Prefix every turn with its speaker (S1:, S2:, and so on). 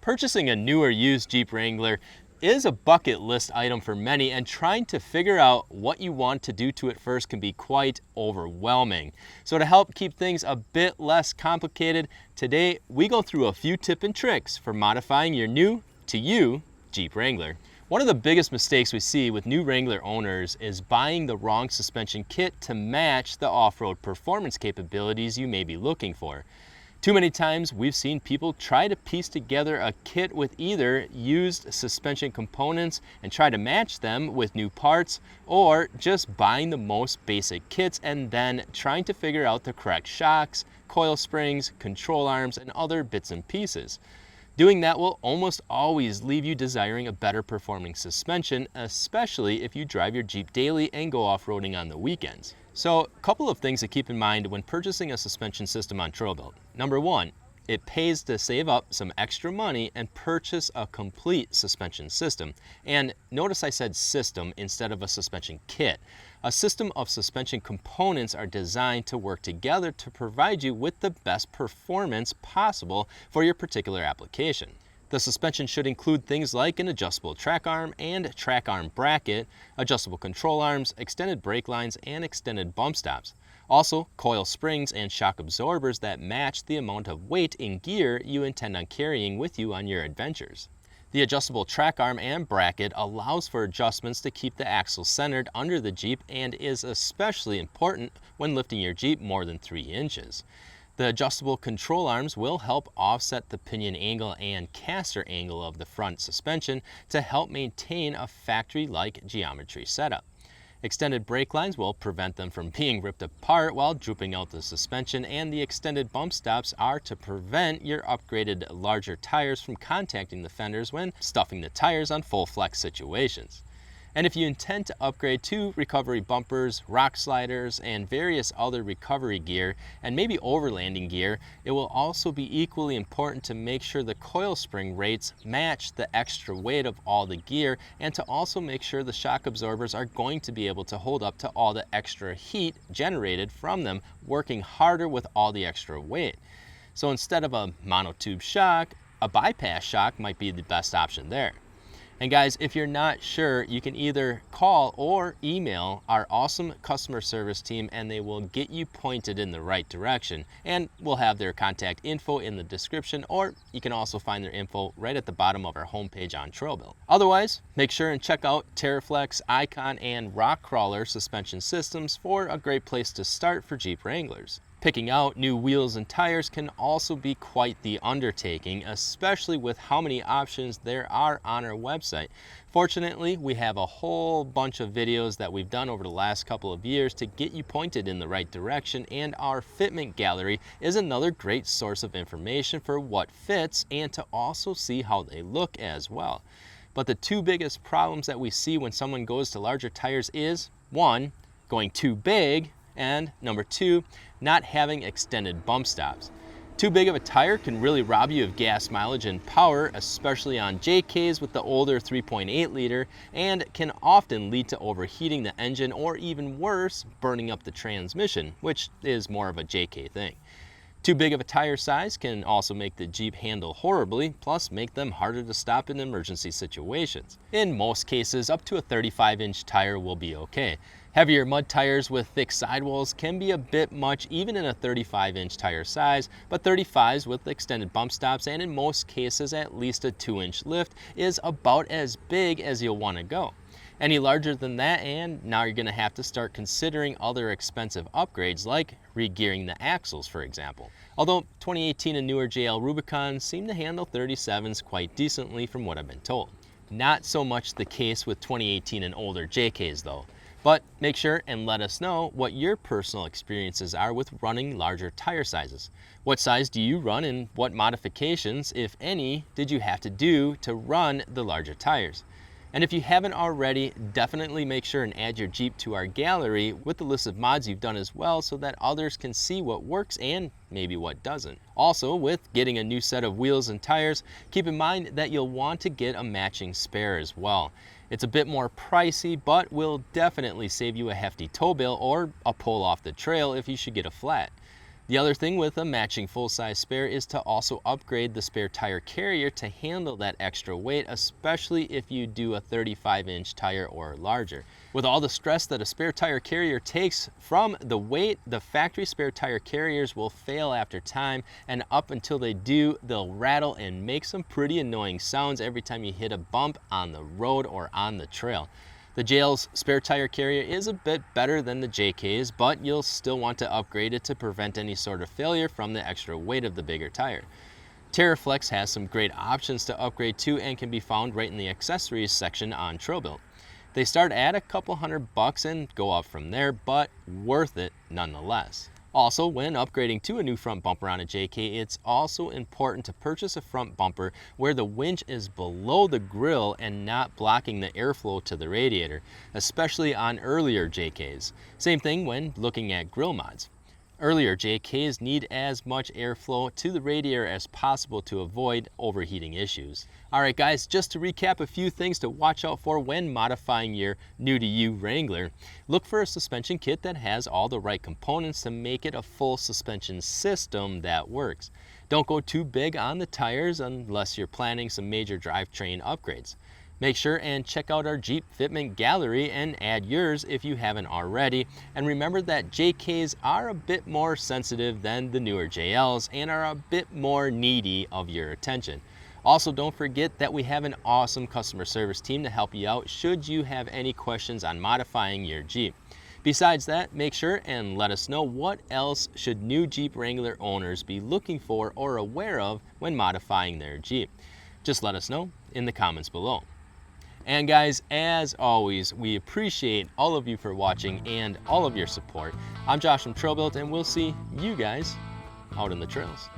S1: Purchasing a new or used Jeep Wrangler is a bucket list item for many, and trying to figure out what you want to do to it first can be quite overwhelming. So to help keep things a bit less complicated, today we go through a few tips and tricks for modifying your new to you Jeep Wrangler. One of the biggest mistakes we see with new Wrangler owners is buying the wrong suspension kit to match the off-road performance capabilities you may be looking for. Too many times we've seen people try to piece together a kit with either used suspension components and try to match them with new parts, or just buying the most basic kits and then trying to figure out the correct shocks, coil springs, control arms, and other bits and pieces. Doing that will almost always leave you desiring a better performing suspension, especially if you drive your Jeep daily and go off-roading on the weekends. So, a couple of things to keep in mind when purchasing a suspension system on TrailBuilt. Number one, it pays to save up some extra money and purchase a complete suspension system. And notice I said system instead of a suspension kit. A system of suspension components are designed to work together to provide you with the best performance possible for your particular application. The suspension should include things like an adjustable track arm and track arm bracket, adjustable control arms, extended brake lines, and extended bump stops. Also, coil springs and shock absorbers that match the amount of weight in gear you intend on carrying with you on your adventures. The adjustable track arm and bracket allows for adjustments to keep the axle centered under the Jeep and is especially important when lifting your Jeep more than 3 inches. The adjustable control arms will help offset the pinion angle and caster angle of the front suspension to help maintain a factory-like geometry setup. Extended brake lines will prevent them from being ripped apart while drooping out the suspension, and the extended bump stops are to prevent your upgraded larger tires from contacting the fenders when stuffing the tires on full flex situations. And if you intend to upgrade to recovery bumpers, rock sliders, and various other recovery gear, and maybe overlanding gear, it will also be equally important to make sure the coil spring rates match the extra weight of all the gear, and to also make sure the shock absorbers are going to be able to hold up to all the extra heat generated from them, working harder with all the extra weight. So instead of a monotube shock, a bypass shock might be the best option there. And guys, if you're not sure, you can either call or email our awesome customer service team and they will get you pointed in the right direction. And we'll have their contact info in the description, or you can also find their info right at the bottom of our homepage on TrailBuilt. Otherwise, make sure and check out TerraFlex, Icon, and Rock Crawler suspension systems for a great place to start for Jeep Wranglers. Picking out new wheels and tires can also be quite the undertaking, especially with how many options there are on our website. Fortunately, we have a whole bunch of videos that we've done over the last couple of years to get you pointed in the right direction, and our fitment gallery is another great source of information for what fits and to also see how they look as well. But the two biggest problems that we see when someone goes to larger tires is, one, going too big, and number two, not having extended bump stops. Too big of a tire can really rob you of gas mileage and power, especially on JKs with the older 3.8 liter, and can often lead to overheating the engine, or even worse, burning up the transmission, which is more of a JK thing. Too big of a tire size can also make the Jeep handle horribly, plus make them harder to stop in emergency situations. In most cases, up to a 35-inch tire will be okay. Heavier mud tires with thick sidewalls can be a bit much even in a 35-inch tire size, but 35s with extended bump stops, and in most cases at least a 2-inch lift, is about as big as you'll want to go. Any larger than that, and now you're going to have to start considering other expensive upgrades like re-gearing the axles, for example. Although 2018 and newer JL Rubicons seem to handle 37s quite decently from what I've been told. Not so much the case with 2018 and older JKs though. But make sure and let us know what your personal experiences are with running larger tire sizes. What size do you run, and what modifications, if any, did you have to do to run the larger tires? And if you haven't already, definitely make sure and add your Jeep to our gallery with the list of mods you've done as well, so that others can see what works and maybe what doesn't. Also, with getting a new set of wheels and tires, keep in mind that you'll want to get a matching spare as well. It's a bit more pricey, but will definitely save you a hefty tow bill or a pull off the trail if you should get a flat. The other thing with a matching full-size spare is to also upgrade the spare tire carrier to handle that extra weight, especially if you do a 35-inch tire or larger. With all the stress that a spare tire carrier takes from the weight, the factory spare tire carriers will fail after time, and up until they do, they'll rattle and make some pretty annoying sounds every time you hit a bump on the road or on the trail. The JL's spare tire carrier is a bit better than the JK's, but you'll still want to upgrade it to prevent any sort of failure from the extra weight of the bigger tire. TerraFlex has some great options to upgrade to and can be found right in the accessories section on TrillBuilt. They start at a couple $100 and go up from there, but worth it nonetheless. Also, when upgrading to a new front bumper on a JK, it's also important to purchase a front bumper where the winch is below the grille and not blocking the airflow to the radiator, especially on earlier JKs. Same thing when looking at grille mods. Earlier JKs need as much airflow to the radiator as possible to avoid overheating issues. Alright guys, just to recap a few things to watch out for when modifying your new-to-you Wrangler. Look for a suspension kit that has all the right components to make it a full suspension system that works. Don't go too big on the tires unless you're planning some major drivetrain upgrades. Make sure and check out our Jeep fitment gallery and add yours if you haven't already. And remember that JKs are a bit more sensitive than the newer JLs and are a bit more needy of your attention. Also, don't forget that we have an awesome customer service team to help you out should you have any questions on modifying your Jeep. Besides that, make sure and let us know what else should new Jeep Wrangler owners be looking for or aware of when modifying their Jeep. Just let us know in the comments below. And guys, as always, we appreciate all of you for watching and all of your support. I'm Josh from TrillBuilt, and we'll see you guys out in the trails.